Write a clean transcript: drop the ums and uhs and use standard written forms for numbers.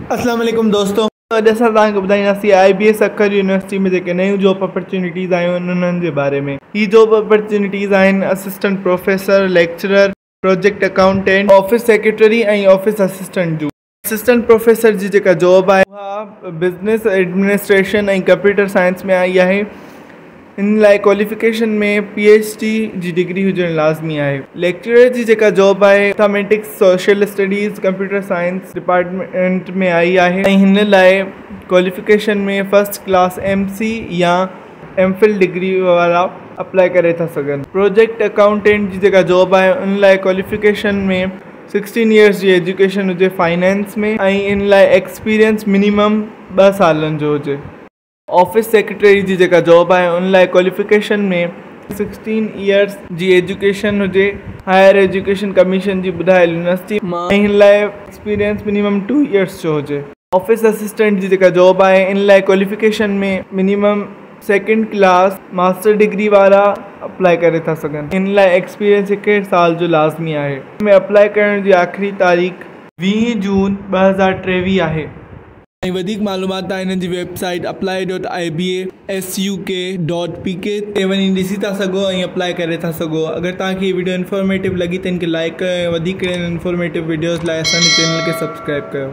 अस्सलाम वालेकुम दोस्तों, जैसा तव्हांखे ॿुधाईंदासीं IBS अखर यूनिवर्सिटी में जेके नयूं जॉब अपॉर्चुनिटीज़ आयूं आहिनि उन्हनि जे बारे में। ही जॉब अपॉर्चुनिटीज़ आहिनि assistant professor, lecturer, project accountant, office secretary ऐं ऑफिस असिस्टेंट जूं। असिस्टेंट प्रोफेसर जी जेका जॉब आहे उहा बिज़नेस एडमिनिस्ट्रेशन ऐं कंप्यूटर साइंस में आई आहे। इन लाइ क्वालिफिकेशन में PhD जी डिग्री हुजणु लाज़मी आहे। लेक्चरर जी जेका जॉब आहे mathematics, social studies, computer science department में आई आहे ऐं हिन लाइ क्वालिफिकेशन में फर्स्ट क्लास MC या MPhil डिग्री वारा अप्लाई करे था सघनि। प्रोजेक्ट अकाउंटेंट जी जेका जॉब आहे उन लाइ क्वालिफिकेशन में 16 इयर्स जी एजुकेशन हुजे फाइनेंस में ऐं इन लाइ एक्सपीरियंस मिनिमम 2 सालनि जो हुजे। ऑफिस सेक्रेटरी जी जेका जॉब आहे उन लाइ क्वालिफिकेशन में 16 इयर्स जी एजुकेशन हुजे हायर एजुकेशन कमीशन जी ॿुधायल यूनिवर्सिटी मां ऐं हिन लाइ एक्सपीरियंस मिनिमम 2 इयर्स जो हुजे। ऑफिस असिस्टेंट जी जेका जॉब आहे इन लाइ क्वालिफिकेशन में minimum 2nd class master degree वारा अप्लाई करे था सघनि। इन लाइ एक्सपीरियंस 1 साल जो लाज़मी आहे। में अप्लाई करण जी आख़िरी तारीख़ 20 जून 2023 आहे। ऐं वधीक मालूमात हिन जी वेबसाइट apply.ibasuk.pk ते वञी ॾिसी था सघो ऐं अप्लाई करे था सघो। अगरि तव्हांखे हीअ वीडियो इंफॉर्मेटिव लॻी त हिनखे लाइक कयो ऐं वधीक इंफॉर्मेटिव वीडियोज़ लाइ असांजे चैनल खे सब्सक्राइब कयो।